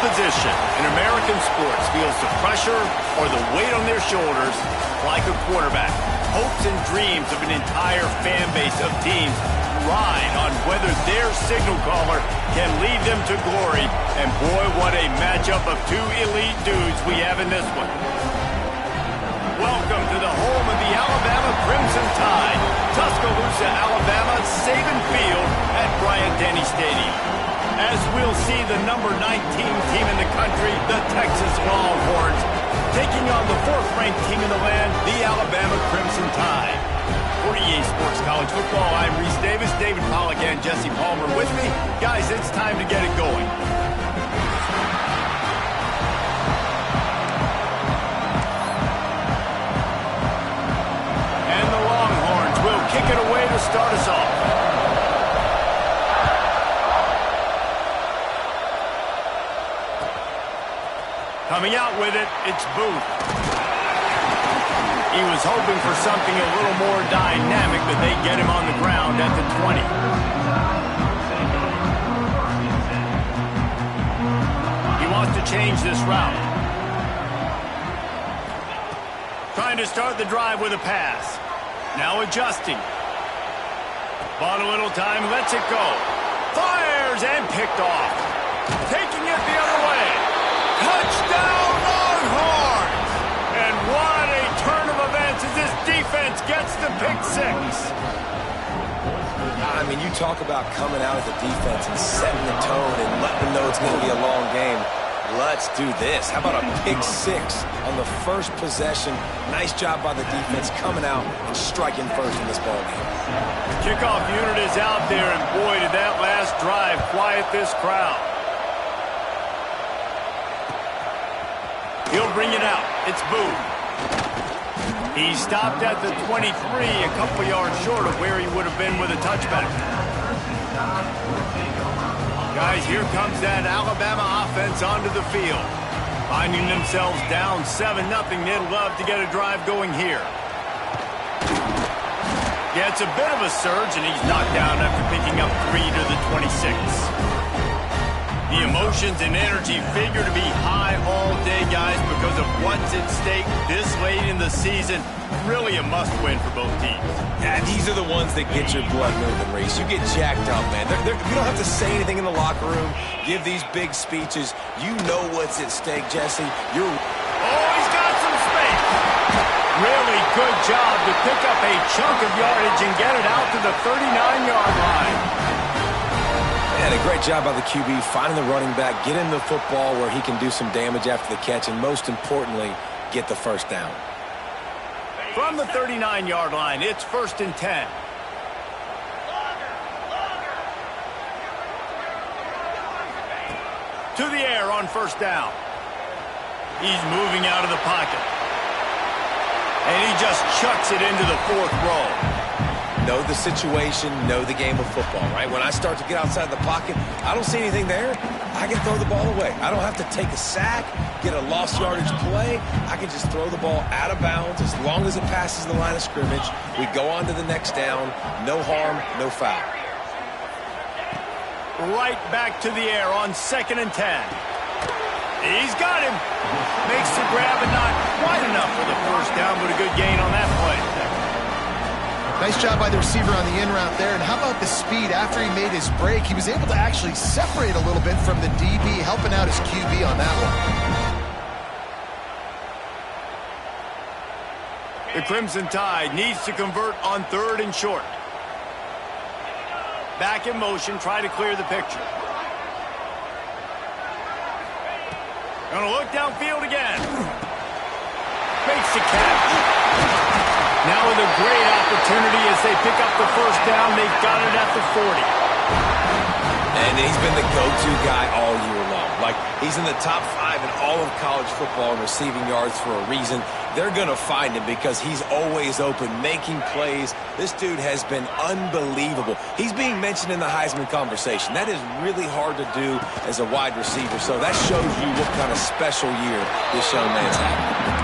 position in American sports feels the pressure or the weight on their shoulders like a quarterback. Hopes and dreams of an entire fan base of teams ride on whether their signal caller can lead them to glory. And boy, what a matchup of two elite dudes we have in this one. Welcome to the home of the Alabama Crimson Tide, Tuscaloosa, Alabama, Saban Field at Bryant-Denny Stadium. As we'll see the number 19 team in the country, the Texas Longhorns, taking on the fourth-ranked team in the land, the Alabama Crimson Tide. For EA Sports College Football, I'm Reese Davis, David Pollack, and Jesse Palmer with me. Guys, it's time to get it going. And the Longhorns will kick it away to start us off. Coming out with it, it's Booth. He was hoping for something a little more dynamic, but they get him on the ground at the 20. He wants to change this route. Trying to start the drive with a pass. Now adjusting. Bought a little time, lets it go. Fires and picked off. Taking it the other way. Touchdown Longhorns! And what a turn of events as this defense gets the pick six. I mean, you talk about coming out as a defense and setting the tone and letting them know it's going to be a long game. Let's do this. How about a pick six on the first possession? Nice job by the defense coming out and striking first in this ballgame. Kickoff unit is out there, and boy, did that last drive quiet this crowd. He'll bring it out. It's Booth. He stopped at the 23, a couple yards short of where he would have been with a touchback. Guys, here comes that Alabama offense onto the field. Finding themselves down 7-0, they'd love to get a drive going here. Yeah, it's a bit of a surge, and he's knocked down after picking up 3 to the 26. The emotions and energy figure to be high all day, guys, because of what's at stake this late in the season. Really a must-win for both teams. Yeah, these are the ones that get your blood moving, Reese. You get jacked up, man. You don't have to say anything in the locker room, give these big speeches. You know what's at stake, Jesse. Oh, he's got some space. Really good job to pick up a chunk of yardage and get it out to the 39-yard line. And a great job by the QB finding the running back, get him the football where he can do some damage after the catch, and most importantly, get the first down. From the 39-yard line, it's 1st and 10. To the air on first down. He's moving out of the pocket. And he just chucks it into the 4th row. Know the situation, know the game of football, right? When I start to get outside the pocket, I don't see anything there. I can throw the ball away. I don't have to take a sack, get a lost yardage play. I can just throw the ball out of bounds as long as it passes the line of scrimmage. We go on to the next down. No harm, no foul. Right back to the air on 2nd and 10. He's got him. Makes the grab, and not quite enough for the first down, but a good gain on that play. Nice job by the receiver on the in route there. And how about the speed after he made his break? He was able to actually separate a little bit from the DB, helping out his QB on that one. The Crimson Tide needs to convert on 3rd and short. Back in motion, try to clear the picture. Gonna look downfield again. Makes the catch. Now with a great opportunity as they pick up the first down. They've got it at the 40. And he's been the go-to guy all year long. Like, he's in the top 5 in all of college football in receiving yards for a reason. They're going to find him because he's always open, making plays. This dude has been unbelievable. He's being mentioned in the Heisman conversation. That is really hard to do as a wide receiver. So that shows you what kind of special year this young man's having.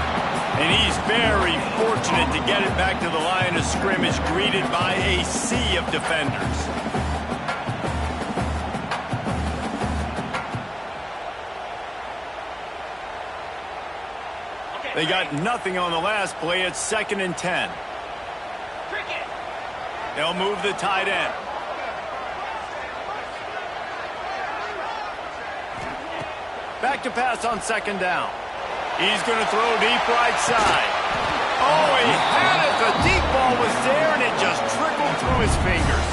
And he's very fortunate to get it back to the line of scrimmage, greeted by a sea of defenders. They got nothing on the last play. It's 2nd and 10. They'll move the tight end. Back to pass on 2nd down. He's going to throw deep right side. Oh, he had it. The deep ball was there, and it just trickled through his fingers.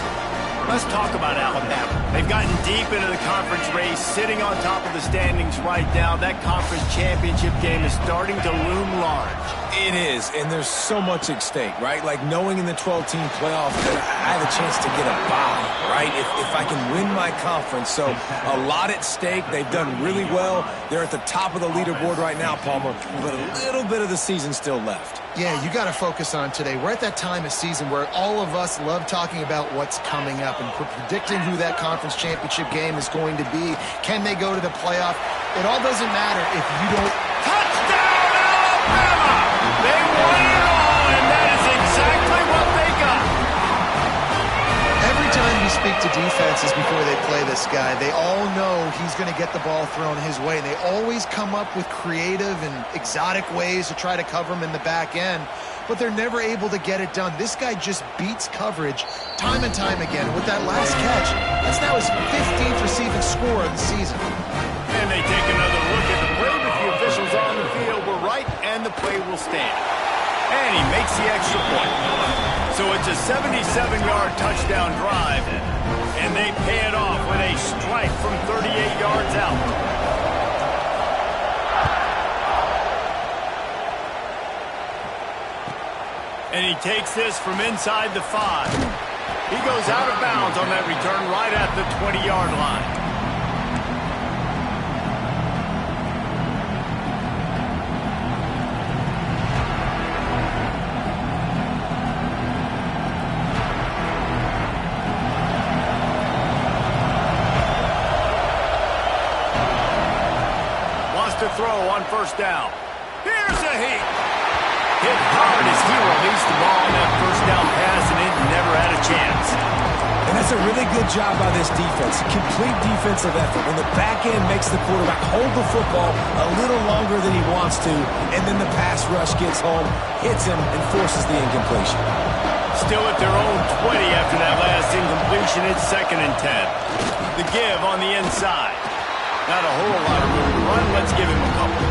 Let's talk about Alabama. They've gotten deep into the conference race, sitting on top of the standings right now. That conference championship game is starting to loom large. It is, and there's so much at stake, right? Like knowing in the 12-team playoff that I have a chance to get a bye, right? If I can win my conference. So a lot at stake. They've done really well. They're at the top of the leaderboard right now, Palmer, but a little bit of the season still left. Yeah, you got to focus on today. We're at that time of season where all of us love talking about what's coming up and predicting who that conference championship game is going to be. Can they go to the playoff? It all doesn't matter if you don't... Touchdown, Alabama! They won it all, and that is exactly what they got. Every time you speak to defenses before they play this guy, they all know he's going to get the ball thrown his way. They always come up with creative and exotic ways to try to cover him in the back end, but they're never able to get it done. This guy just beats coverage time and time again. With that last catch, that's now his 15th receiving score of the season. And they take another look at the play, but the officials on the field were right, and the play will stand. And he makes the extra point. So it's a 77-yard touchdown drive, and they pay it off with a strike from 38 yards out. And he takes this from inside the 5. He goes out of bounds on that return right at the 20-yard line. Throw on 1st down. Here's a heat. Hit hard as he released the ball on that 1st down pass, and it never had a chance. And that's a really good job by this defense. Complete defensive effort. When the back end makes the quarterback hold the football a little longer than he wants to, and then the pass rush gets home, hits him, and forces the incompletion. Still at their own 20 after that last incompletion. It's 2nd and 10. The give on the inside. Not a whole lot of room to run. Let's give him a couple.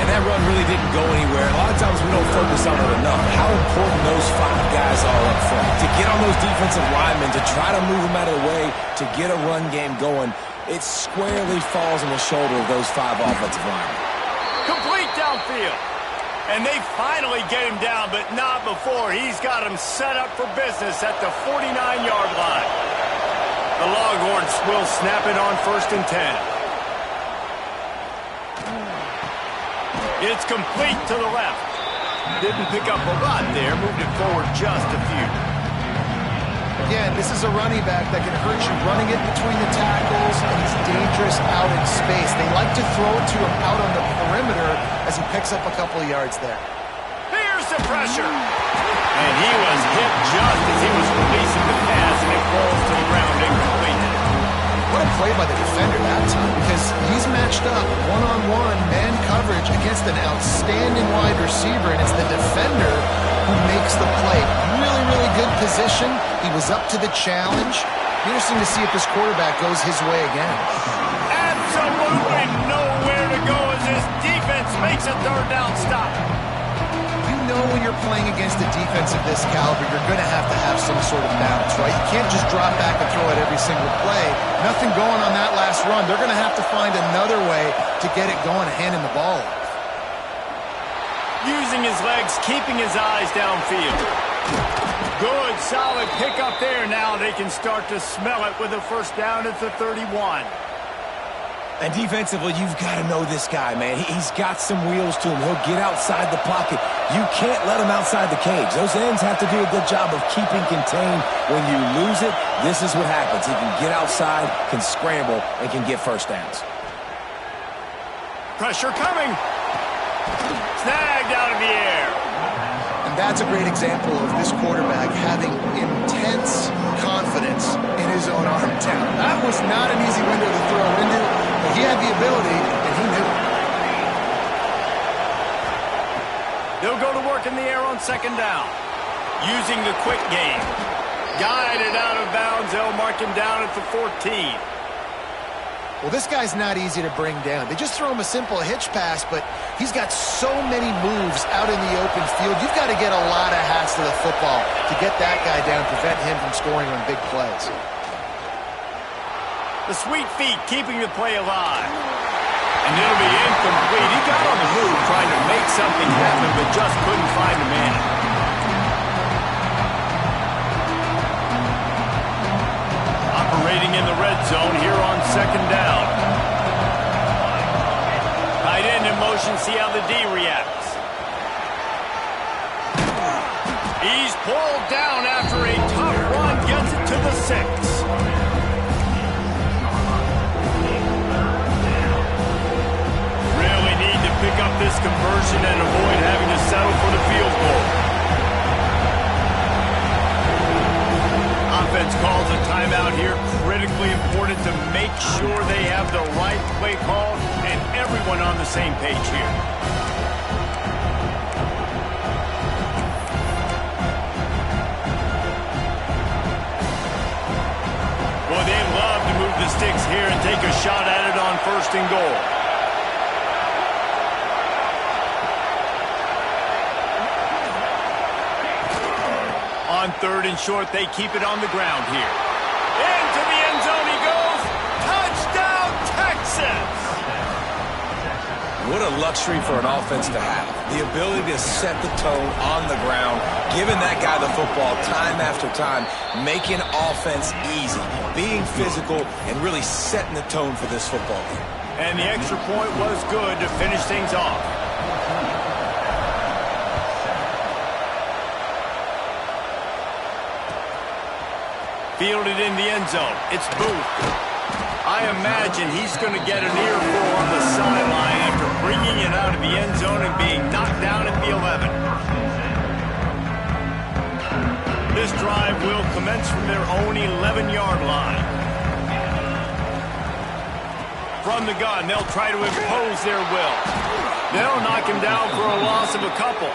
And that run really didn't go anywhere. A lot of times we don't focus on it enough. How important those 5 guys are up front. To get on those defensive linemen, to try to move them out of the way, to get a run game going, it squarely falls on the shoulder of those 5 offensive linemen. Complete downfield. And they finally get him down, but not before. He's got him set up for business at the 49-yard line. The Longhorns will snap it on 1st and 10. It's complete to the left. Didn't pick up a lot there. Moved it forward just a few. Again, this is a running back that can hurt you running it between the tackles, and he's dangerous out in space. They like to throw it to him out on the perimeter as he picks up a couple of yards there. Here's the pressure. And he was hit just as he was releasing the pass, and it falls to the ground incomplete. What a play by the defender that time, because he's matched up one-on-one man coverage against an outstanding wide receiver, and it's the defender who makes the play. Really, really good position. He was up to the challenge. Interesting to see if this quarterback goes his way again. Absolutely nowhere to go as this defense makes a 3rd down stop. You know when you're playing against a defense of this caliber, you're going to have some sort of balance, right? You can't just drop back and throw it every single play. Nothing going on that last run. They're going to have to find another way to get it going, handing the ball off. Using his legs, keeping his eyes downfield. Good, solid pickup there. Now they can start to smell it with a 1st down at the 31. And defensively, you've got to know this guy, man. He's got some wheels to him. He'll get outside the pocket. You can't let him outside the cage. Those ends have to do a good job of keeping contained. When you lose it, this is what happens. He can get outside, can scramble, and can get 1st downs. Pressure coming. Snagged out of the air. And that's a great example of this quarterback having intense confidence in his own arm talent. That was not an easy window to throw into, but he had the ability, and he knew it. work in the air on second down. Using the quick game. Guided out of bounds. They'll mark him down at the 14. Well, this guy's not easy to bring down. They just throw him a simple hitch pass, but he's got so many moves out in the open field. You've got to get a lot of hats to the football to get that guy down, prevent him from scoring on big plays. The sweet feet keeping the play alive. And it'll be incomplete. He got on the move trying to make something happen, but just couldn't find the man. Operating in the red zone here on second down. Tight end in motion, see how the D reacts. He's pulled down after a tough run, gets it to the 6. Really need to pick up this conversion and avoid having to settle for the field goal. Offense calls a timeout here. Critically important to make sure they have the right play call and everyone on the same page here. Boy, they love to move the sticks here and take a shot at it on first and goal. On third and short, they keep it on the ground here. Into the end zone he goes. Touchdown, Texas! What a luxury for an offense to have. The ability to set the tone on the ground, giving that guy the football time after time, making offense easy, being physical, and really setting the tone for this football game. And the extra point was good to finish things off. Fielded in the end zone. It's Booth. I imagine he's going to get an earful on the sideline after bringing it out of the end zone and being knocked down at the 11. This drive will commence from their own 11-yard line. From the gun, they'll try to impose their will. They'll knock him down for a loss of a couple.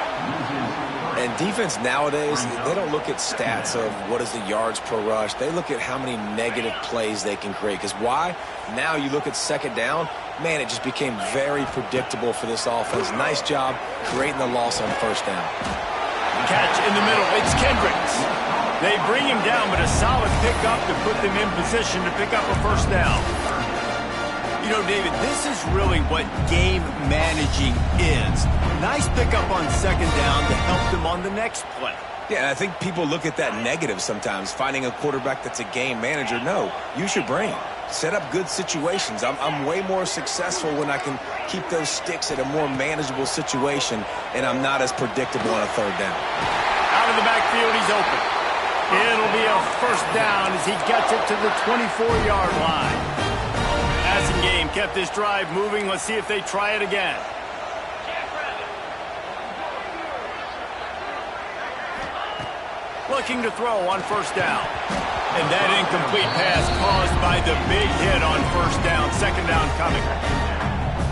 And defense nowadays, they don't look at stats of what is the yards per rush. They look at how many negative plays they can create. Because why? Now you look at second down, man, it just became very predictable for this offense. Nice job creating the loss on first down. Catch in the middle. It's Kendricks. They bring him down, but a solid pickup to put them in position to pick up a first down. You know, David, this is really what game managing is. Nice pickup on second down to help them on the next play. Yeah, and I think people look at that negative sometimes, finding a quarterback that's a game manager. No, use your brain. Set up good situations. I'm way more successful when I can keep those sticks at a more manageable situation, and I'm not as predictable on a third down. Out of the backfield, he's open. It'll be a first down as he gets it to the 24-yard line. Passing game kept this drive moving. Let's see if they try it again. Looking to throw on first down. And that incomplete pass caused by the big hit on first down. Second down coming.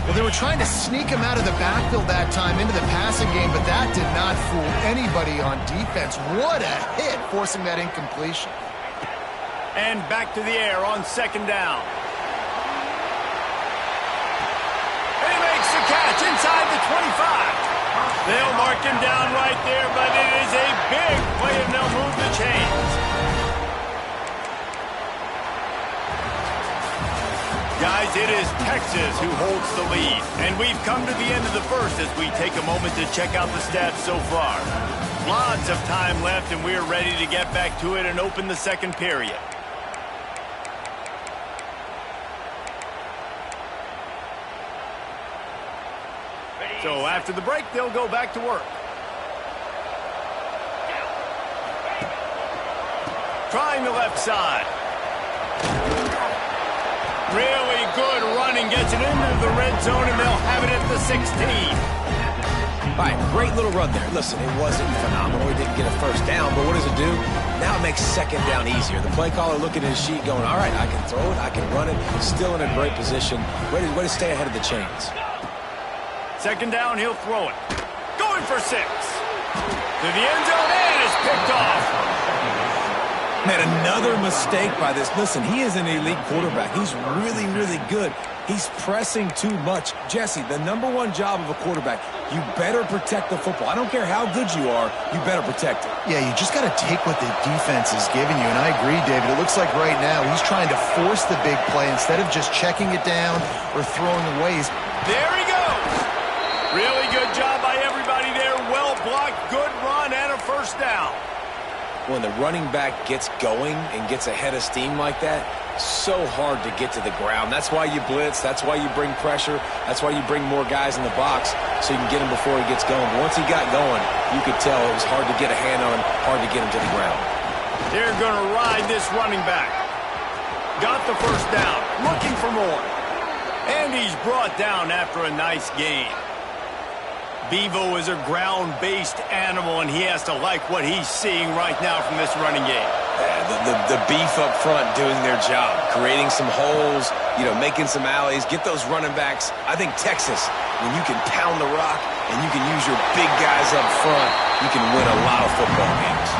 Well, they were trying to sneak him out of the backfield that time into the passing game, but that did not fool anybody on defense. What a hit, forcing that incompletion. And back to the air on second down. And he makes the catch inside the 25. They'll mark him down right there, but it is a big play, and they'll move the chains. Guys, it is Texas who holds the lead. And we've come to the end of the first as we take a moment to check out the stats so far. Lots of time left, and we're ready to get back to it and open the second period. So after the break, they'll go back to work. Trying the left side. Really good running, gets it into the red zone, and they'll have it at the 16. All right, great little run there. Listen, it wasn't phenomenal. He didn't get a first down, but what does it do? Now it makes second down easier. The play caller looking at his sheet going, all right, I can throw it, I can run it. Still in a great position. Way to stay ahead of the chains. Second down, he'll throw it. Going for 6. To the end zone and is picked off. Man, another mistake by this. Listen, he is an elite quarterback. He's really, really good. He's pressing too much. Jesse, the #1 job of a quarterback, you better protect the football. I don't care how good you are, you better protect it. Yeah, you just got to take what the defense is giving you, and I agree, David. It looks like right now he's trying to force the big play instead of just checking it down or throwing away. There he goes. Really good job by everybody there. Well blocked, good run, and a first down. When the running back gets going and gets ahead of steam like that, so hard to get to the ground. That's why you blitz. That's why you bring pressure. That's why you bring more guys in the box so you can get him before he gets going. But once he got going, you could tell it was hard to get a hand on him, hard to get him to the ground. They're going to ride this running back. Got the first down. Looking for more. And he's brought down after a nice gain. Bevo is a ground-based animal, and he has to like what he's seeing right now from this running game. The beef up front doing their job, creating some holes, making some alleys, get those running backs. I think Texas, when you can pound the rock and you can use your big guys up front, you can win a lot of football games.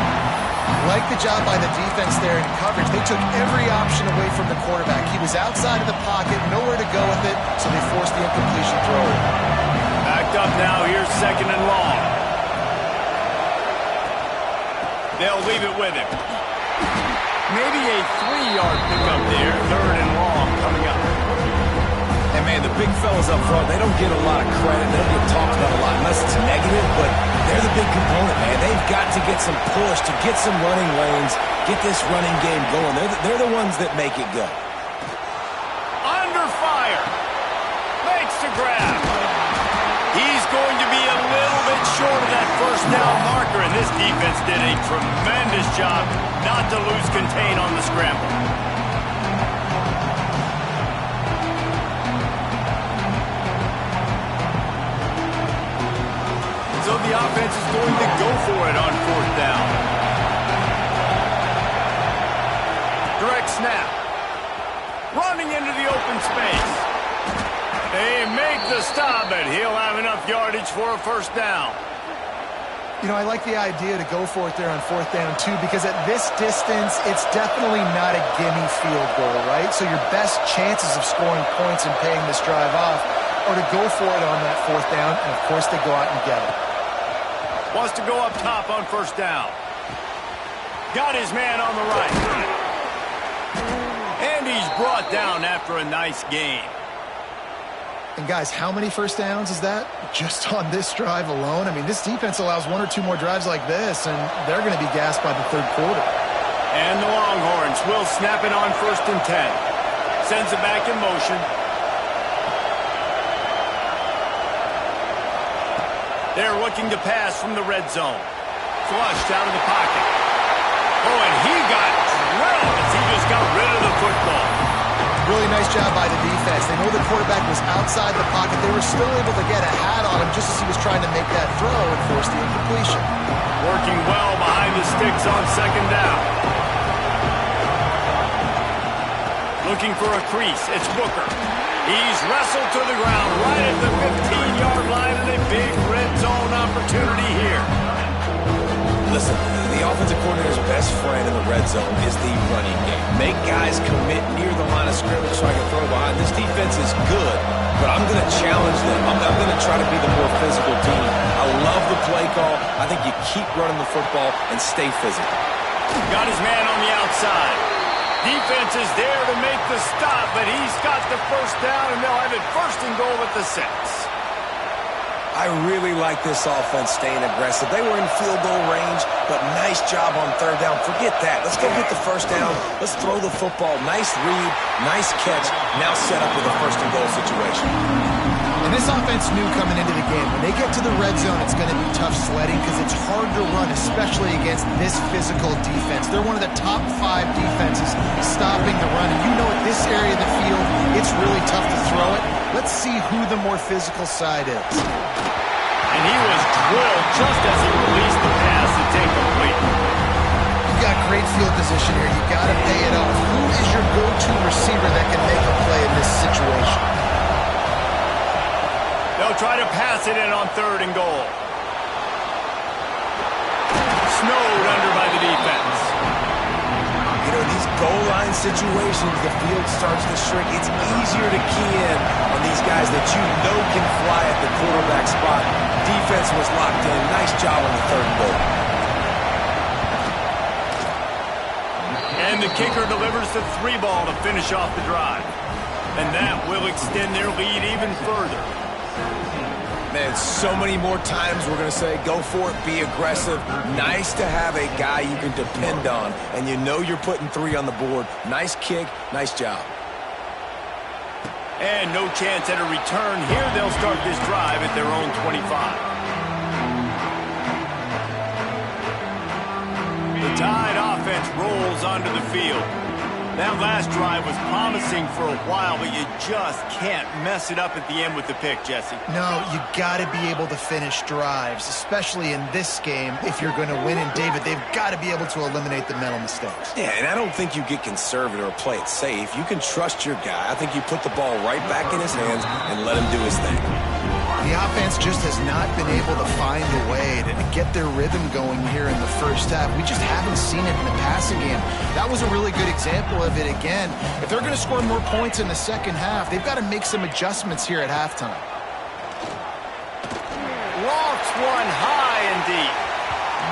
Like the job by the defense there in coverage. They took every option away from the quarterback. He was outside of the pocket, nowhere to go with it, so they forced the incompletion throw. Backed up now, here's 2nd and long. They'll leave it with him. Maybe a 3-yard pickup there, 3rd and long coming up. And man, the big fellas up front, they don't get a lot of credit. They don't get talked about a lot unless it's negative, but they're the big component, man. They've got to get some push, to get some running lanes, get this running game going. They're the ones that make it go. Under fire. Makes the grab. He's going to be a little bit short of that first down marker, and this defense did a tremendous job not to lose contain on the scramble. So the offense is going to go for it on 4th down. Direct snap. Running into the open space. They make the stop, but he'll have enough yardage for a first down. I like the idea to go for it there on 4th down, too, because at this distance, it's definitely not a gimme field goal, right? So your best chances of scoring points and paying this drive off are to go for it on that 4th down, and, of course, they go out and get it. Wants to go up top on first down. Got his man on the right. And he's brought down after a nice gain. And, guys, how many first downs is that just on this drive alone? I mean, this defense allows 1 or 2 more drives like this, and they're going to be gassed by the 3rd quarter. And the Longhorns will snap it on 1st and 10. Sends it back in motion. They're looking to pass from the red zone. Flushed out of the pocket. Oh, and he got drilled as he just got rid of the football. Really nice job by the defense. They know the quarterback was outside the pocket. They were still able to get a hat on him just as he was trying to make that throw and force the incompletion. Working well behind the sticks on 2nd down. Looking for a crease. It's Booker. He's wrestled to the ground right at the 15-yard line, and a big red zone opportunity here. Listen, the offensive coordinator's best friend in the red zone is the running game. Make guys commit near the line of scrimmage so I can throw behind. This defense is good, but I'm going to challenge them. I'm going to try to be the more physical team. I love the play call. I think you keep running the football and stay physical. Got his man on the outside. Defense is there to make the stop, but he's got the first down, and they'll have it 1st and goal at the 6. I really like this offense staying aggressive. They were in field goal range, but nice job on 3rd down. Forget that. Let's go get the first down. Let's throw the football. Nice read, nice catch. Now set up with a 1st and goal situation. And this offense knew coming into the game, when they get to the red zone, it's going to be tough sledding because it's hard to run, especially against this physical defense. They're one of the top 5 defenses stopping the run. And you know at this area of the field, it's really tough to throw it. Let's see who the more physical side is. And he was drilled just as he released the pass. It's incomplete. You've got great field position here. You've got to pay it off. Who is your go-to receiver that can make a play in this situation? They'll try to pass it in on 3rd and goal. snowed under by the defense. You know, these goal line situations, the field starts to shrink. It's easier to key in on these guys that you know can fly at the quarterback spot. Defense was locked in. Nice job on the 3rd and goal. And the kicker delivers the 3 ball to finish off the drive. And that will extend their lead even further. Man, so many more times we're going to say, go for it, be aggressive. Nice to have a guy you can depend on, and you know you're putting 3 on the board. Nice kick, nice job. And no chance at a return here. They'll start this drive at their own 25. The Tide offense rolls onto the field. That last drive was promising for a while, but you just can't mess it up at the end with the pick, Jesse. No, you got to be able to finish drives, especially in this game. If you're going to win, and David, they've got to be able to eliminate the mental mistakes. Yeah, and I don't think you get conservative or play it safe. You can trust your guy. I think you put the ball right back in his hands and let him do his thing. The offense just has not been able to find a way to get their rhythm going here in the first half. We just haven't seen it in the passing game. That was a really good example of it again. If they're going to score more points in the second half, they've got to make some adjustments here at halftime. Lofts one high and deep.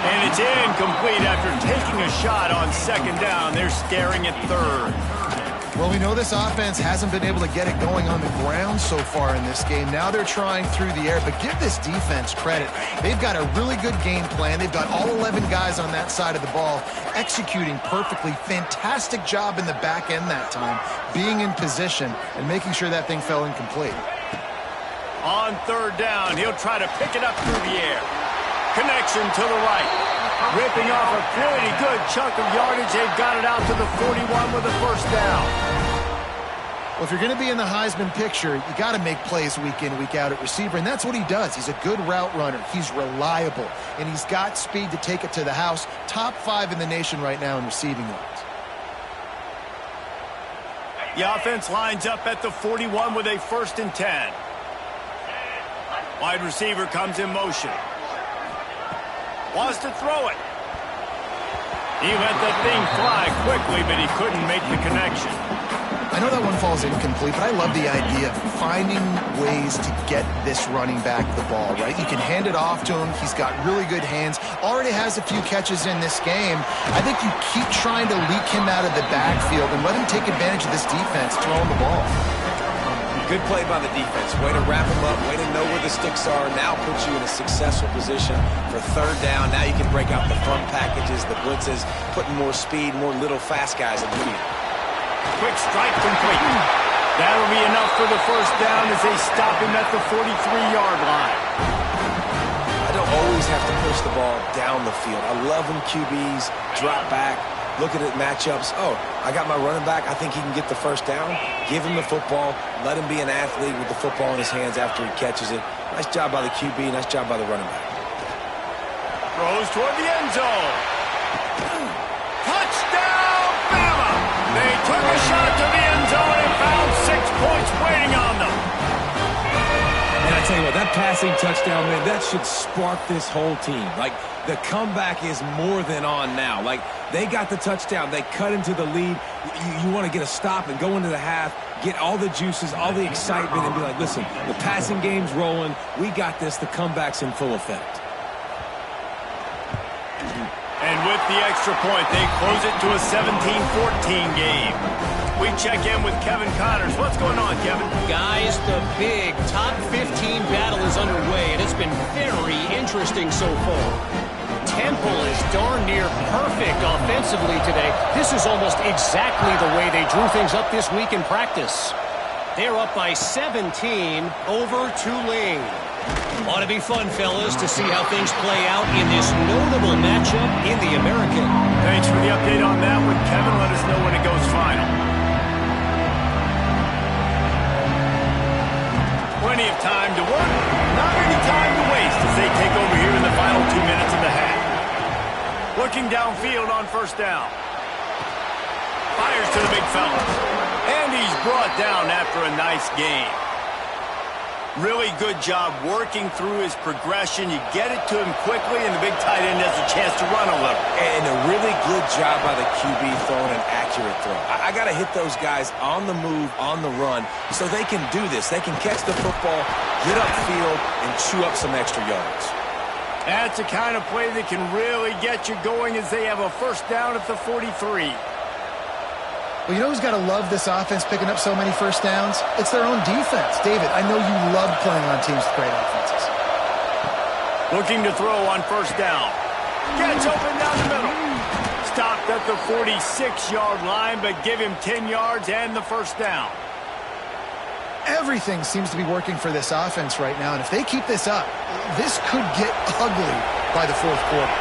And it's incomplete after taking a shot on 2nd down. They're staring at 3rd. Well, we know this offense hasn't been able to get it going on the ground so far in this game. Now they're trying through the air, but give this defense credit. They've got a really good game plan. They've got all 11 guys on that side of the ball executing perfectly. Fantastic job in the back end that time, being in position and making sure that thing fell incomplete. On 3rd down, he'll try to pick it up through the air. Connection to the right. Ripping off a pretty good chunk of yardage. They've got it out to the 41 with a 1st down. Well, if you're going to be in the Heisman picture, you got to make plays week in, week out at receiver, and that's what he does. He's a good route runner. He's reliable, and he's got speed to take it to the house. Top 5 in the nation right now in receiving yards. The offense lines up at the 41 with a 1st and 10. Wide receiver comes in motion. Wants to throw it. He let that thing fly quickly, but he couldn't make the connection. I know that one falls incomplete, but I love the idea of finding ways to get this running back the ball, right? You can hand it off to him. He's got really good hands. Already has a few catches in this game. I think you keep trying to leak him out of the backfield and let him take advantage of this defense throwing the ball. Good play by the defense. Way to wrap them up. Way to know where the sticks are. Now puts you in a successful position for 3rd down. Now you can break out the front packages, the blitzes, putting more speed, more little fast guys in the field. Quick strike complete. That'll be enough for the 1st down as they stop him at the 43-yard line. I don't always have to push the ball down the field. I love when QBs drop back, look at it matchups. Oh, I got my running back. I think he can get the 1st down. Give him the football. Let him be an athlete with the football in his hands after he catches it. Nice job by the QB. Nice job by the running back. Throws toward the end zone. Touchdown, Bama! They took a shot to the end zone and found 6 points waiting on them. And I tell you what, that passing touchdown, man, that should spark this whole team. Like, the comeback is more than on now. Like, they got the touchdown. They cut into the lead. You want to get a stop and go into the half, get all the juices, all the excitement, and be like, listen, the passing game's rolling. We got this. The comeback's in full effect. And with the extra point, they close it to a 17-14 game. We check in with Kevin Connors. What's going on, Kevin? Guys, the big top 15 battle is underway, and it's been very interesting so far. Temple is darn near perfect offensively today. This is almost exactly the way they drew things up this week in practice. They're up by 17 over Tulane. Ought to be fun, fellas, to see how things play out in this notable matchup in the American. Thanks for the update on that one, Kevin. Let us know when it goes final. Plenty of time to work, not any time to waste as they take over here in the final 2 minutes of the half. Looking downfield on 1st down. Fires to the big fella. And he's brought down after a nice game. Really good job working through his progression. You get it to him quickly, and the big tight end has a chance to run a little. And a really good job by the QB throwing an accurate throw. I got to hit those guys on the move, on the run, so they can do this. They can catch the football, get upfield, and chew up some extra yards. That's the kind of play that can really get you going as they have a first down at the 43. Well, you know who's got to love this offense picking up so many first downs? It's their own defense. David, I know you love playing on teams with great offenses. Looking to throw on first down. Gets open down the middle. Stopped at the 46-yard line, but give him 10 yards and the first down. Everything seems to be working for this offense right now, and if they keep this up, this could get ugly by the fourth quarter.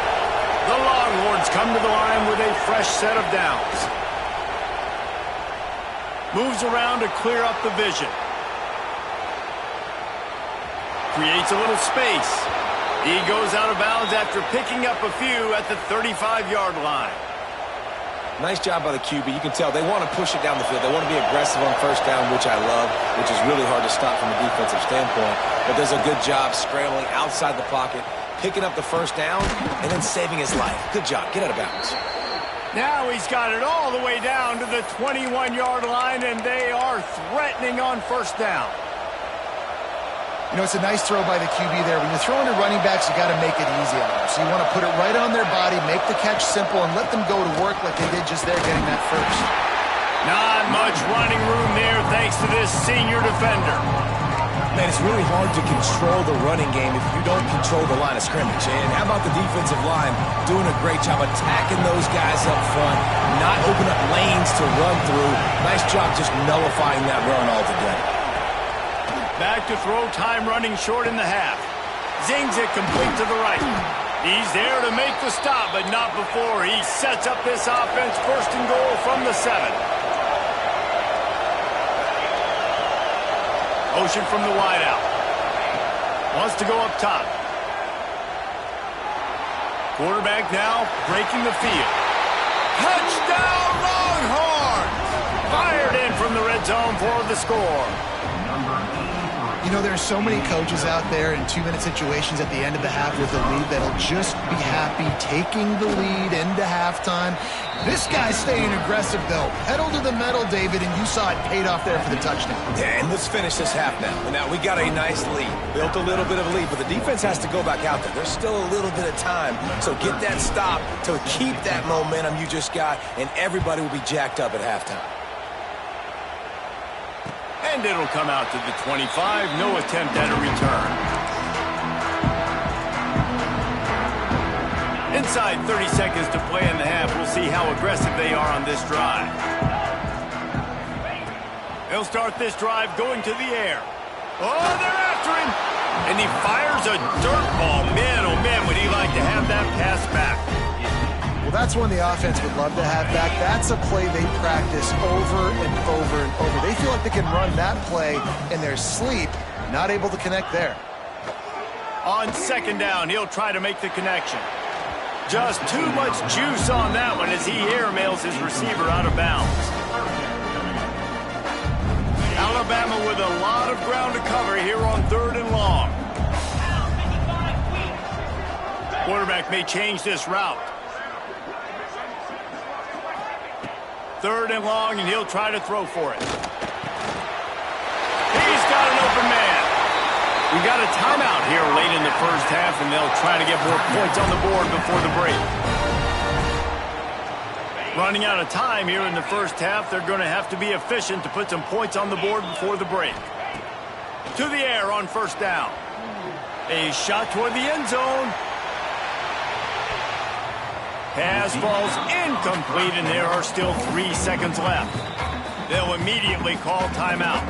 The Longhorns come to the line with a fresh set of downs. Moves around to clear up the vision. Creates a little space. He goes out of bounds after picking up a few at the 35-yard line. Nice job by the QB. You can tell they want to push it down the field. They want to be aggressive on first down, which I love, which is really hard to stop from a defensive standpoint. But does a good job scrambling outside the pocket, picking up the first down, and then saving his life. Good job. Get out of bounds. Now he's got it all the way down to the 21-yard line, and they are threatening on first down. You know, it's a nice throw by the QB there. When you're throwing to running backs, you got to make it easy on them. So you want to put it right on their body, make the catch simple, and let them go to work like they did just there getting that first. Not much running room there thanks to this senior defender. Man, it's really hard to control the running game if you don't control the line of scrimmage. And how about the defensive line doing a great job attacking those guys up front, not open up lanes to run through. Nice job just nullifying that run altogether. Back to throw, time running short in the half. Zings it complete to the right. He's there to make the stop, but not before he sets up this offense first and goal from the 7. Motion from the wideout. Wants to go up top. Quarterback now breaking the field. Touchdown Longhorns! Fired in from the red zone for the score. You know, there's so many coaches out there in 2-minute situations at the end of the half with a lead that'll just be happy taking the lead into halftime. This guy's staying aggressive, though. Pedal to the metal, David, and you saw it paid off there for the touchdown. Yeah, and let's finish this half now. Now, we got a nice lead. Built a little bit of a lead, but the defense has to go back out there. There's still a little bit of time. So get that stop to keep that momentum you just got, and everybody will be jacked up at halftime. And it'll come out to the 25. No attempt at a return. Inside 30 seconds to play in the half. We'll see how aggressive they are on this drive. They'll start this drive going to the air. Oh, they're after him. And he fires a dirt ball. Man, oh man, would he like to have that pass back. Well, that's one the offense would love to have back. That's a play they practice over and over and over. They feel like they can run that play in their sleep, not able to connect there. On second down, he'll try to make the connection. Just too much juice on that one as he airmails his receiver out of bounds. Alabama with a lot of ground to cover here on 3rd and long. Quarterback may change this route. 3rd and long, and he'll try to throw for it. He's got an open man. We got a timeout here late in the first half, and they'll try to get more points on the board before the break. Running out of time here in the first half, they're going to have to be efficient to put some points on the board before the break. To the air on first down. A shot toward the end zone. Pass falls incomplete, and there are still 3 seconds left. They'll immediately call timeout.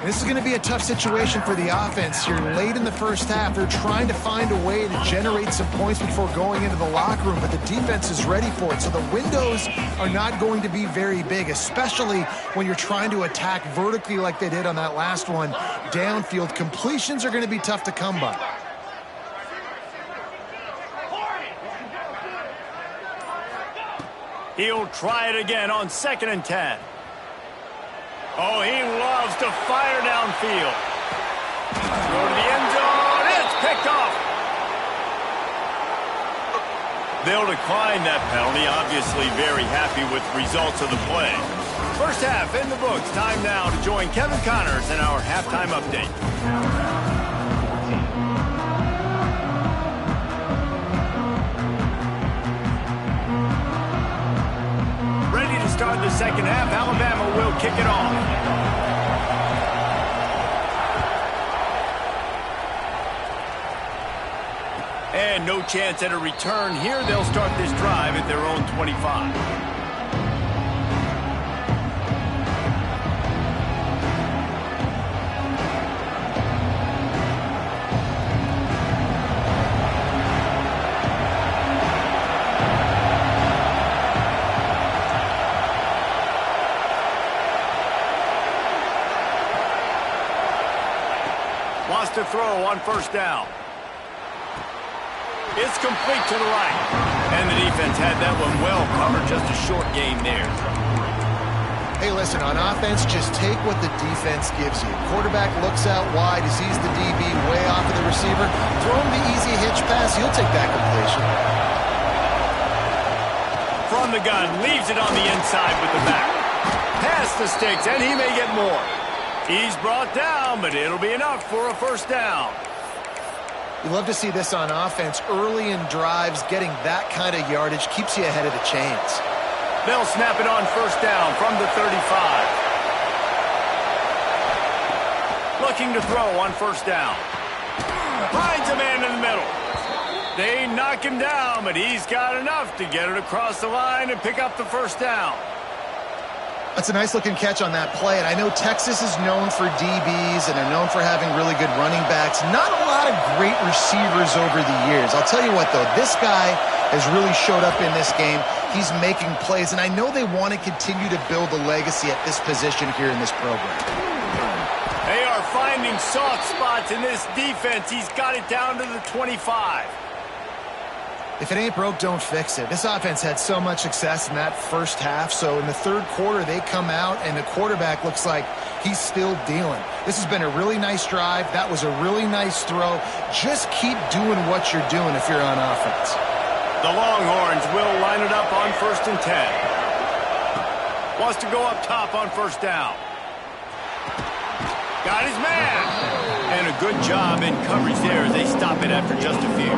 This is going to be a tough situation for the offense here late in the first half. They're trying to find a way to generate some points before going into the locker room, but the defense is ready for it. So the windows are not going to be very big, especially when you're trying to attack vertically like they did on that last one. Downfield completions are going to be tough to come by. He'll try it again on 2nd and 10. Oh, he loves to fire downfield. Throw to the end zone. It's picked off. They'll decline that penalty. Obviously very happy with the results of the play. First half in the books. Time now to join Kevin Connors in our halftime update. Ready to start the second half. Alabama will kick it off. And no chance at a return here. They'll start this drive at their own 25. Wants to throw on first down. It's complete to the right. And the defense had that one well covered. Just a short game there. Hey, listen, on offense, just take what the defense gives you. Quarterback looks out wide. He sees the DB way off of the receiver. Throw him the easy hitch pass. He'll take that completion. From the gun, leaves it on the inside with the back. Past the sticks, and he may get more. He's brought down, but it'll be enough for a first down. You love to see this on offense. Early in drives, getting that kind of yardage keeps you ahead of the chains. They'll snap it on first down from the 35. Looking to throw on first down. Finds a man in the middle. They knock him down, but he's got enough to get it across the line and pick up the first down. That's a nice-looking catch on that play, and I know Texas is known for DBs and are known for having really good running backs. Not a lot of great receivers over the years. I'll tell you what, though, this guy has really showed up in this game. He's making plays, and I know they want to continue to build a legacy at this position here in this program. They are finding soft spots in this defense. He's got it down to the 25. If it ain't broke, don't fix it. This offense had so much success in that first half, so in the third quarter, they come out, and the quarterback looks like he's still dealing. This has been a really nice drive. That was a really nice throw. Just keep doing what you're doing if you're on offense. The Longhorns will line it up on 1st and 10. Wants to go up top on first down. Got his man. And a good job in coverage there as they stop it after just a few.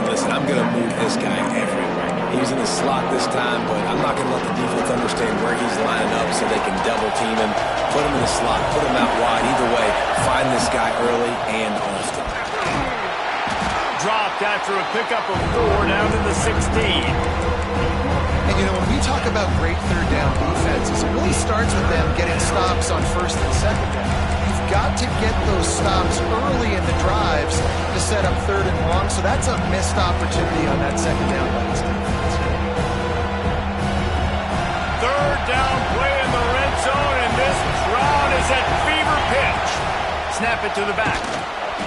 Listen, I'm going to move this guy everywhere. He's in the slot this time, but I'm not going to let the defense understand where he's lining up so they can double team him, put him in the slot, put him out wide. Either way, find this guy early and often. Dropped after a pickup of 4 down to the 16. And, you know, when we talk about great third down defenses, it really starts with them getting stops on first and second down. You've got to get those stops early in the drives to set up third and long, so that's a missed opportunity on that second down by this defense. Third down play in the red zone, and this crowd is at fever pitch. Snap it to the back.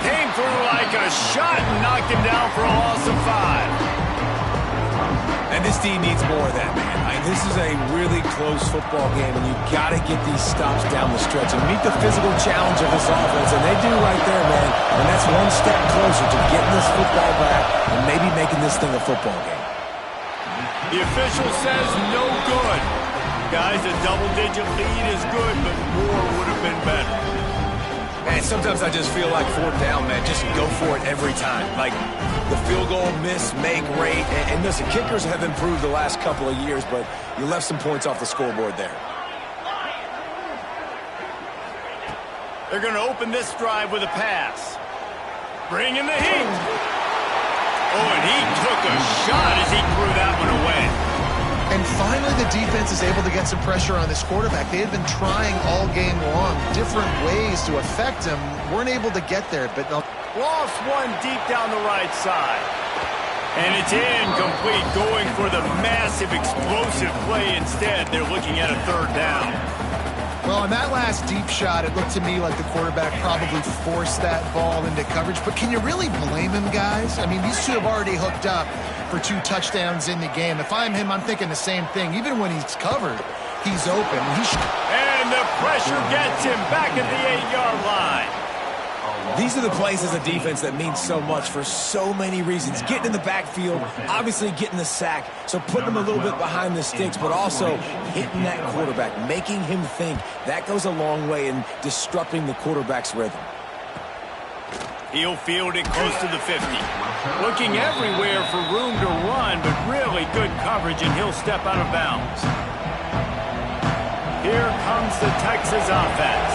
Came through like a shot and knocked him down for a loss of 5. And this team needs more of that, man. This is a really close football game, and you've got to get these stops down the stretch and meet the physical challenge of this offense, and they do right there, man. And that's one step closer to getting this football back and maybe making this thing a football game. The official says no good. Guys, a double-digit lead is good, but more would have been better. Man, sometimes I just feel like fourth down, man. Just go for it every time. Like the field goal miss, make rate. And listen, kickers have improved the last couple of years, but you left some points off the scoreboard there. They're going to open this drive with a pass. Bring in the heat. Oh, and he took a shot as he threw that one away. And finally, the defense is able to get some pressure on this quarterback. They had been trying all game long different ways to affect him. Weren't able to get there, but no. Lost one deep down the right side. And it's incomplete, going for the massive explosive play instead. They're looking at a third down. Well, on that last deep shot, it looked to me like the quarterback probably forced that ball into coverage. But can you really blame him, guys? I mean, these two have already hooked up for 2 touchdowns in the game. If I'm him, I'm thinking the same thing. Even when he's covered, he's open. And And the pressure gets him back at the 8-yard line. These are the plays as a defense that mean so much for so many reasons. Getting in the backfield, obviously getting the sack, so putting him a little bit behind the sticks, but also hitting that quarterback, making him think. That goes a long way in disrupting the quarterback's rhythm. He'll field it close to the 50. Looking everywhere for room to run, but really good coverage, and he'll step out of bounds. Here comes the Texas offense.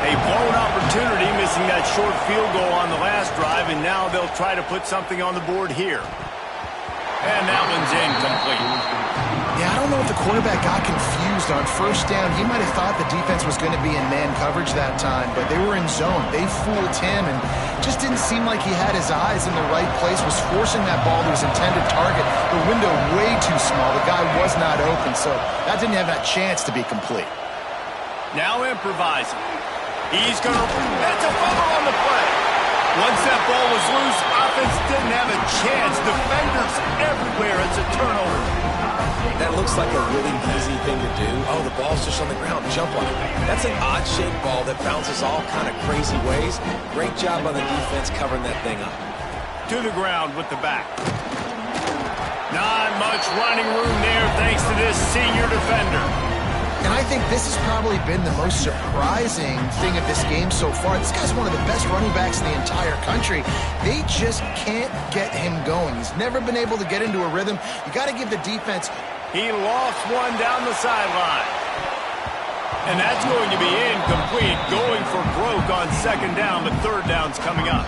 A blown opportunity, missing that short field goal on the last drive, and now they'll try to put something on the board here. And that one's incomplete. Yeah, I don't know if the quarterback got confused on first down. He might have thought the defense was going to be in man coverage that time, but they were in zone. They fooled him and just didn't seem like he had his eyes in the right place, was forcing that ball to his intended target. The window way too small. The guy was not open, so that didn't have that chance to be complete. Now improvising. He's going to... That's a fumble on the play. Once that ball was loose, offense didn't have a chance. Defenders everywhere. It's a turnover. That looks like a really easy thing to do. Oh, the ball's just on the ground. Jump on it. That's an odd-shaped ball that bounces all kind of crazy ways. Great job on the defense covering that thing up. To the ground with the back. Not much running room there thanks to this senior defender. And I think this has probably been the most surprising thing of this game so far. This guy's one of the best running backs in the entire country. They just can't get him going. He's never been able to get into a rhythm. You got to give the defense... He lost one down the sideline. And that's going to be incomplete, going for broke on second down, but third down's coming up.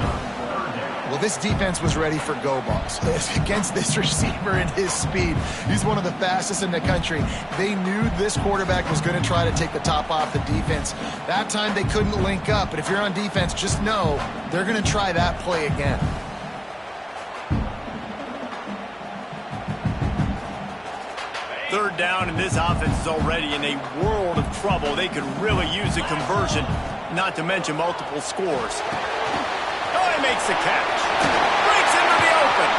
Well, this defense was ready for go balls against this receiver and his speed. He's one of the fastest in the country. They knew this quarterback was going to try to take the top off the defense. That time they couldn't link up, but if you're on defense, just know they're going to try that play again. Third down, and this offense is already in a world of trouble. They could really use a conversion, not to mention multiple scores. Oh, he makes the catch. Breaks into the open.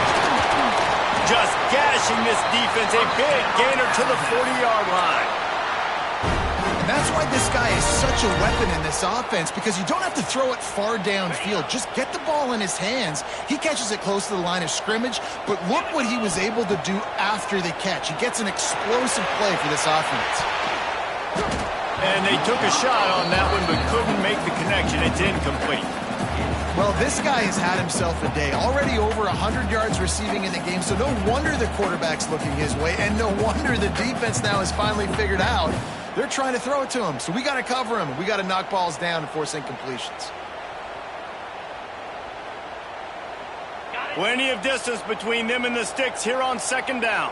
Just gashing this defense. A big gainer to the 40-yard line. And that's why this guy is such a weapon in this offense, because you don't have to throw it far downfield. Just get the ball in his hands. He catches it close to the line of scrimmage, but look what he was able to do after the catch. He gets an explosive play for this offense. And they took a shot on that one, but couldn't make the connection. It's incomplete. Well, this guy has had himself a day. Already over 100 yards receiving in the game, so no wonder the quarterback's looking his way, and no wonder the defense now has finally figured out they're trying to throw it to him. So we got to cover him. We got to knock balls down and force incompletions. Plenty of distance between them and the sticks here on second down.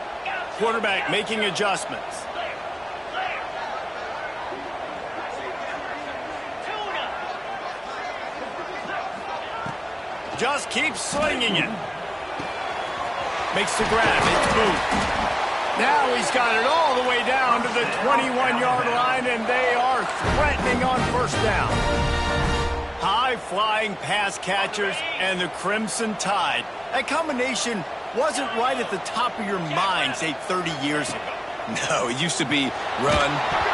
Quarterback making adjustments. Just keeps slinging it. Makes the grab. It's moved. Now he's got it all the way down to the 21-yard line, and they are threatening on first down. High-flying pass catchers and the Crimson Tide. That combination wasn't right at the top of your mind, say, 30 years ago. No, it used to be run.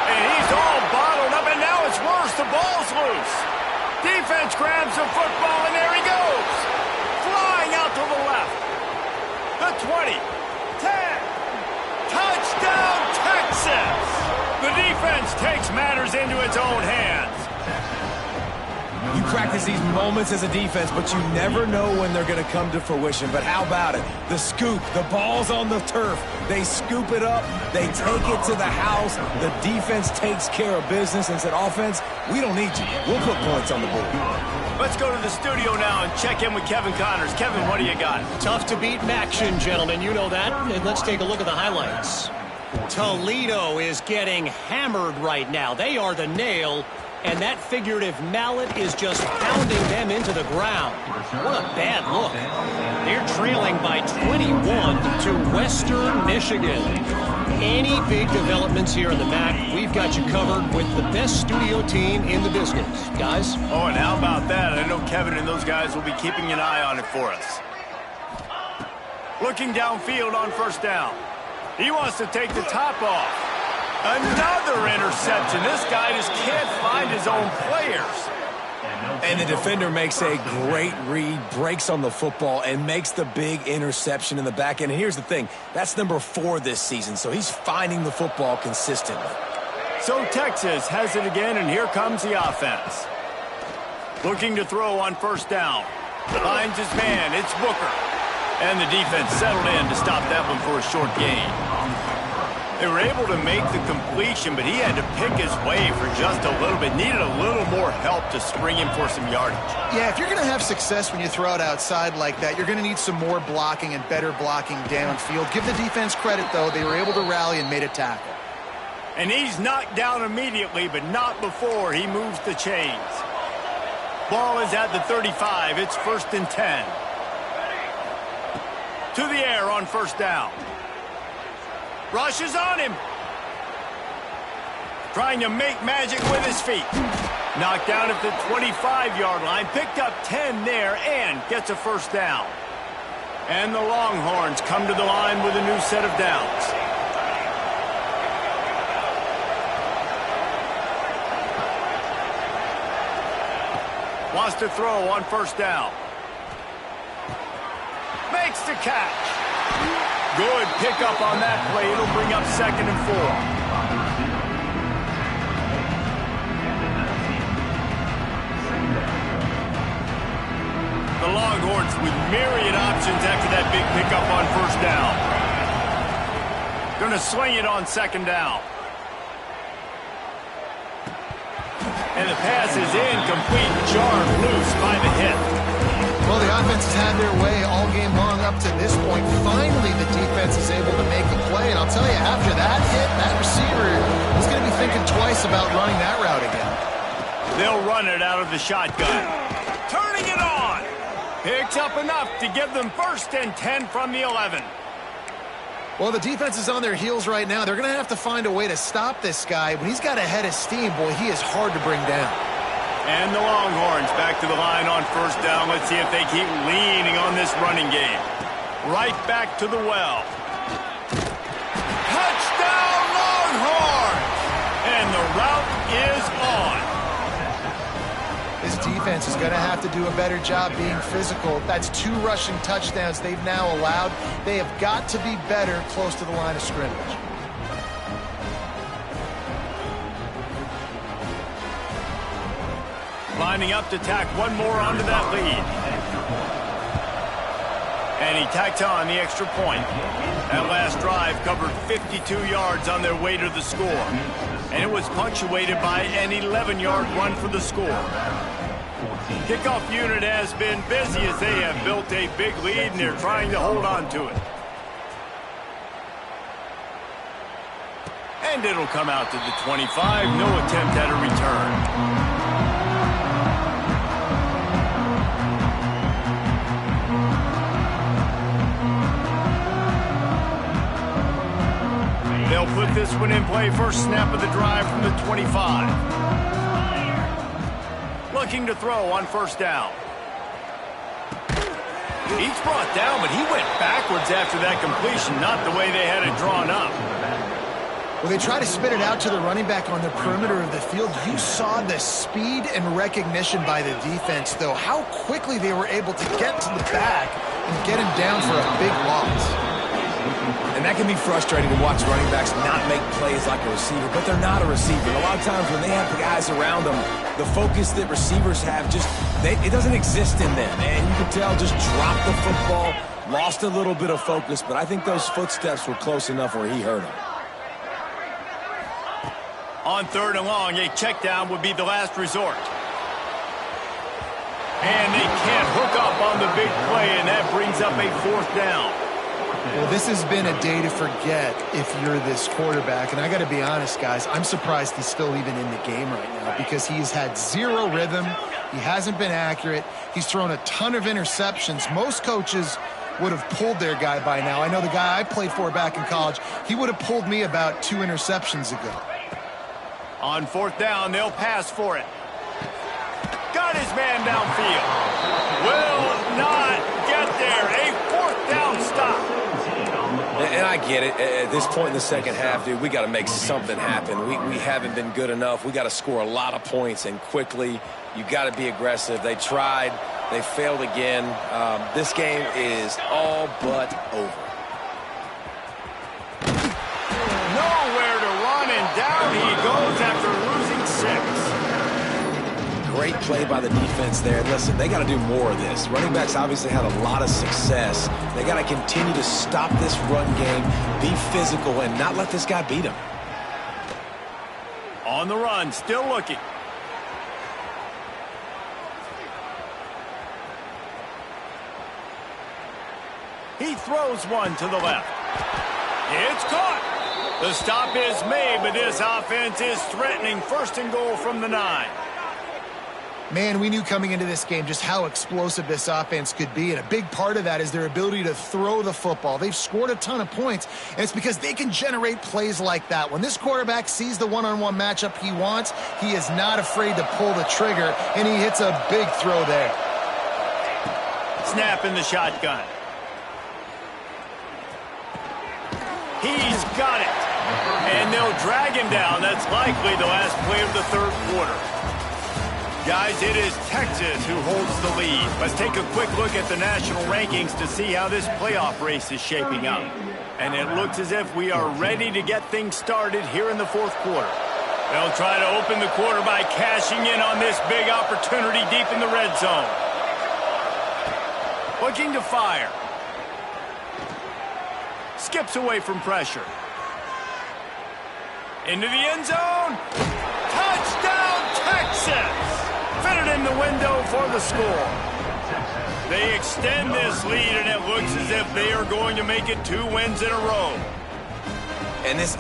And he's all bottled up, and now it's worse. The ball's loose. Defense grabs the football, and there he goes. Flying out to the left. The 20, 10. Touchdown, Texas! The defense takes matters into its own hands. You practice these moments as a defense, but you never know when they're going to come to fruition. But how about it? The scoop, the ball's on the turf. They scoop it up. They take it to the house. The defense takes care of business and said, offense, we don't need you. We'll put points on the board. Let's go to the studio now and check in with Kevin Connors. Kevin, what do you got? Tough to beat action, gentlemen. You know that. And let's take a look at the highlights. Toledo is getting hammered right now. They are the nail, and that figurative mallet is just pounding them into the ground. What a bad look. They're trailing by 21 to Western Michigan. Any big developments here in the MAC, we've got you covered with the best studio team in the business. Guys? Oh, and how about that? I know Kevin and those guys will be keeping an eye on it for us. Looking downfield on first down. He wants to take the top off. Another interception. This guy just can't find his own players. And the defender makes a great read, breaks on the football, and makes the big interception in the back end. And here's the thing, that's number 4 this season, so he's finding the football consistently. So Texas has it again, and here comes the offense. Looking to throw on first down. Finds his man, it's Booker. And the defense settled in to stop that one for a short gain. They were able to make the completion, but he had to pick his way for just a little bit. Needed a little more help to spring him for some yardage. Yeah, if you're going to have success when you throw it outside like that, you're going to need some more blocking and better blocking downfield. Give the defense credit, though. They were able to rally and made a tackle. And he's knocked down immediately, but not before he moves the chains. Ball is at the 35. It's 1st and 10. To the air on first down. Rushes on him. Trying to make magic with his feet. Knocked down at the 25-yard line. Picked up 10 there and gets a first down. And the Longhorns come to the line with a new set of downs. Wants to throw on first down. Makes the catch. Good pickup on that play. It'll bring up 2nd and 4. The Longhorns with myriad options after that big pickup on first down. Going to sling it on 2nd down. And the pass is incomplete, jarred loose by the hit. Well, the offense has had their way all game long up to this point. Finally, the defense is able to make a play. And I'll tell you, after that hit, that receiver is going to be thinking twice about running that route again. They'll run it out of the shotgun. Turning it on. Picks up enough to give them 1st and 10 from the 11. Well, the defense is on their heels right now. They're going to have to find a way to stop this guy. When he's got a head of steam, boy, he is hard to bring down. And the Longhorns back to the line on first down. Let's see if they keep leaning on this running game. Right back to the well. Touchdown, Longhorns! And the route is on. This defense is going to have to do a better job being physical. That's 2 rushing touchdowns they've now allowed. They have got to be better close to the line of scrimmage. Lining up to tack one more onto that lead. And he tacked on the extra point. That last drive covered 52 yards on their way to the score. And it was punctuated by an 11-yard run for the score. Kickoff unit has been busy as they have built a big lead and they're trying to hold on to it. And it'll come out to the 25. No attempt at a return. They'll put this one in play. First snap of the drive from the 25. Looking to throw on first down. He's brought down, but he went backwards after that completion, not the way they had it drawn up. Well, they try to spit it out to the running back on the perimeter of the field. You saw the speed and recognition by the defense, though, how quickly they were able to get to the back and get him down for a big loss. And that can be frustrating to watch running backs not make plays like a receiver, but they're not a receiver. A lot of times when they have the guys around them, the focus that receivers have it doesn't exist in them. And you can tell just dropped the football, lost a little bit of focus, but I think those footsteps were close enough where he hurt him. On 3rd and long, a check down would be the last resort. And they can't hook up on the big play, and that brings up a 4th down. Well, this has been a day to forget if you're this quarterback. And I got to be honest, guys, I'm surprised he's still even in the game right now because he's had 0 rhythm. He hasn't been accurate. He's thrown a ton of interceptions. Most coaches would have pulled their guy by now. I know the guy I played for back in college, he would have pulled me about 2 interceptions ago. On 4th down, they'll pass for it. Got his man downfield. Will not get there. A 4th down stop. And I I get it. At this point in the second half, dude, we got to make something happen. We haven't been good enough. We got to score a lot of points and quickly. You got to be aggressive. They tried. They failed again. This game is all but over. Nowhere to run, and down he goes after losing 6. Great play by the defense there. Listen, they got to do more of this. Running backs obviously had a lot of success. They got to continue to stop this run game, be physical, and not let this guy beat them. On the run, still looking. He throws one to the left. It's caught. The stop is made, but this offense is threatening. First and goal from the 9. Man, we knew coming into this game just how explosive this offense could be, and a big part of that is their ability to throw the football. They've scored a ton of points, and it's because they can generate plays like that. When this quarterback sees the one-on-one matchup he wants, he is not afraid to pull the trigger, and he hits a big throw there. Snap in the shotgun. He's got it. And they'll drag him down. That's likely the last play of the third quarter. Guys, it is Texas who holds the lead. Let's take a quick look at the national rankings to see how this playoff race is shaping up. And it looks as if we are ready to get things started here in the fourth quarter. They'll try to open the quarter by cashing in on this big opportunity deep in the red zone. Looking to fire. Skips away from pressure. Into the end zone. Touchdown, Texas! Fitted in the window for the score. They extend this lead, and it looks as if they are going to make it 2 wins in a row. And this